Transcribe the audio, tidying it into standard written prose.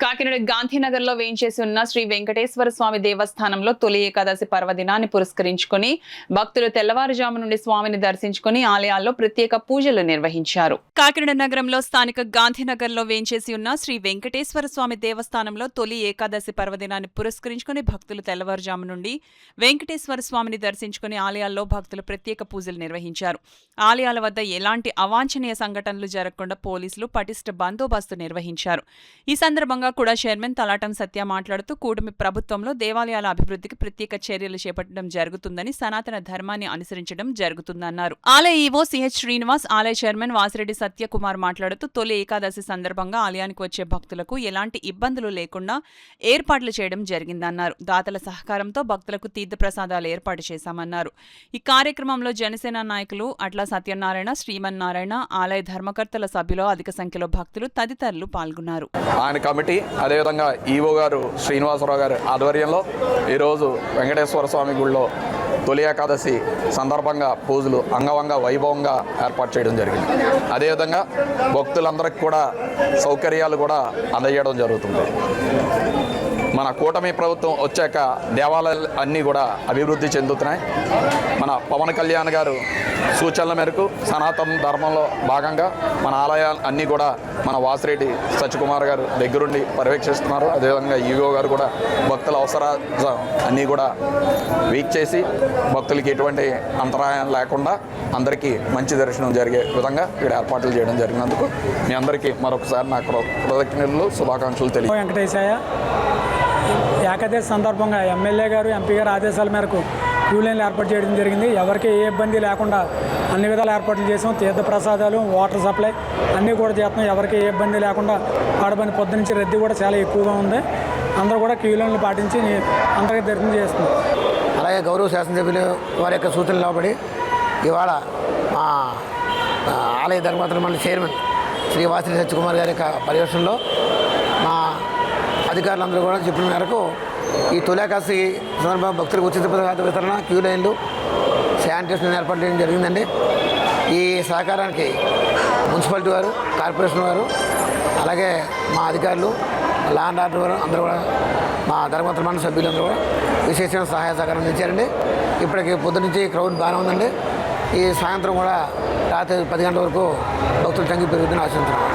కాకినాడ గాంధీనగర్ లో వేయించేసి ఉన్న శ్రీ వెంకటేశ్వర స్వామి దేవస్థానంలో తొలి ఏకాదశి పర్వదినాన్ని పురస్కరించుకుని భక్తులు తెల్లవారుజాము నుండి స్వామిని దర్శించుకుని ఆలయాల్లో ప్రత్యేక పూజలు నిర్వహించారు. కాకినాడ నగరంలో స్థానిక గాంధీనగర్ లో వేయించేసి ఉన్న శ్రీ వెంకటేశ్వర స్వామి దేవస్థానంలో తొలి ఏకాదశి పర్వదినాన్ని పురస్కరించుకుని భక్తులు తెల్లవారుజాము నుండి వెంకటేశ్వర స్వామిని దర్శించుకుని ఆలయాల్లో భక్తులు ప్రత్యేక పూజలు నిర్వహించారు. ఆలయాల వద్ద ఎలాంటి అవాంఛనీయ సంఘటనలు జరగకుండా పోలీసులు పటిష్ట బందోబస్తు నిర్వహించారు. ఈ సందర్భంగా కూడా చైర్మన్ తలాటం సత్య మాట్లాడుతూ కూటమి ప్రభుత్వంలో దేవాలయాల అభివృద్ధికి ప్రత్యేక చర్యలు చేపట్టడం జరుగుతుందని, సనాతన ధర్మాన్ని అనుసరించడం జరుగుతుందన్నారు. ఆలయ ఈవో సిహెచ్ శ్రీనివాస్, ఆలయ చైర్మన్ వాసిరెడ్డి సత్యకుమార్ మాట్లాడుతూ తొలి ఏకాదశి సందర్భంగా ఆలయానికి వచ్చే భక్తులకు ఎలాంటి ఇబ్బందులు లేకుండా ఏర్పాట్లు చేయడం జరిగిందన్నారు. దాతల సహకారంతో భక్తులకు తీర్థప్రసాదాలు ఏర్పాటు చేశామన్నారు. ఈ కార్యక్రమంలో జనసేన నాయకులు అట్లా సత్యనారాయణ, శ్రీమన్నారాయణ, ఆలయ ధర్మకర్తల సభ్యులు అధిక సంఖ్యలో భక్తులు తదితరులు పాల్గొన్నారు. ఆయన కమిటీ అదేవిధంగా ఈవో గారు శ్రీనివాసరావు గారి ఆధ్వర్యంలో ఈరోజు వెంకటేశ్వర స్వామి గుడిలో తొలి ఏకాదశి సందర్భంగా పూజలు అంగవంగ వైభవంగా ఏర్పాటు చేయడం జరిగింది. అదేవిధంగా భక్తులందరికీ కూడా సౌకర్యాలు కూడా అందజేయడం జరుగుతుంది. మన కూటమి ప్రభుత్వం వచ్చాక దేవాలయాలు అన్నీ కూడా అభివృద్ధి చెందుతున్నాయి. మన పవన్ కళ్యాణ్ గారు సూచనల మేరకు సనాతన ధర్మంలో భాగంగా మన ఆలయాలు అన్నీ కూడా మన వాసిరెడ్డి సత్యకుమార్ గారు దగ్గరుండి పర్యవేక్షిస్తున్నారు. అదేవిధంగా ఈవో గారు కూడా భక్తుల అవసరాలు అన్నీ కూడా వీక్షేసి భక్తులకి ఎటువంటి అంతరాయం లేకుండా అందరికీ మంచి దర్శనం జరిగే విధంగా ఇక్కడ ఏర్పాట్లు చేయడం జరిగినందుకు మీ అందరికీ మరొకసారి నా కృతజ్ఞతలు, శుభాకాంక్షలు తెలియ. ఏకాదశి సందర్భంగా ఎమ్మెల్యే గారు, ఎంపీ గారు ఆదేశాల మేరకు క్యూ లైన్లు ఏర్పాటు చేయడం జరిగింది. ఎవరికి ఏ ఇబ్బంది లేకుండా అన్ని విధాలు ఏర్పాట్లు చేసాం. తీర్థప్రసాదాలు, వాటర్ సప్లై అన్నీ కూడా చేస్తున్నాం. ఎవరికి ఏ ఇబ్బంది లేకుండా ఆడబంది పొద్దు నుంచి రద్దీ కూడా చాలా ఎక్కువగా ఉంది. అందరూ కూడా క్యూ లైన్లు పాటించి అందరికీ దర్శనం చేస్తున్నాం. అలాగే గౌరవ శాసనసభ్యులు వారి యొక్క సూచనలు లోబడి ఇవాళ మా ఆలయ ధర్మకర్తల మండలి చైర్మన్ శ్రీ వాసిరెడ్డి సత్యకుమార్ గారి యొక్క పర్యవేక్షణలో మా అధికారులందరూ కూడా చెప్పిన మేరకు ఈ తొలి ఏకాదశి సందర్భంగా భక్తులకు ఉచిత ప్రసాద వితరణ, క్యూ లైన్లు, శానిటేషన్ ఏర్పాటు చేయడం జరిగిందండి. ఈ సహకారానికి మున్సిపాలిటీ వారు, కార్పొరేషన్ వారు, అలాగే మా అధికారులు, లా అండ్ ఆర్డర్ వారు అందరూ కూడా, మా ధర్మకర్తల మండలి సభ్యులందరూ కూడా విశేషమైన సహాయ సహకారం అందించారండి. ఇప్పటికి పొద్దు నుంచి క్రౌడ్ బాగానే ఉందండి. ఈ సాయంత్రం కూడా రాత్రి 10 గంటల వరకు భక్తులు సంఖ్య పెరుగుతుందని ఆశిస్తున్నాం.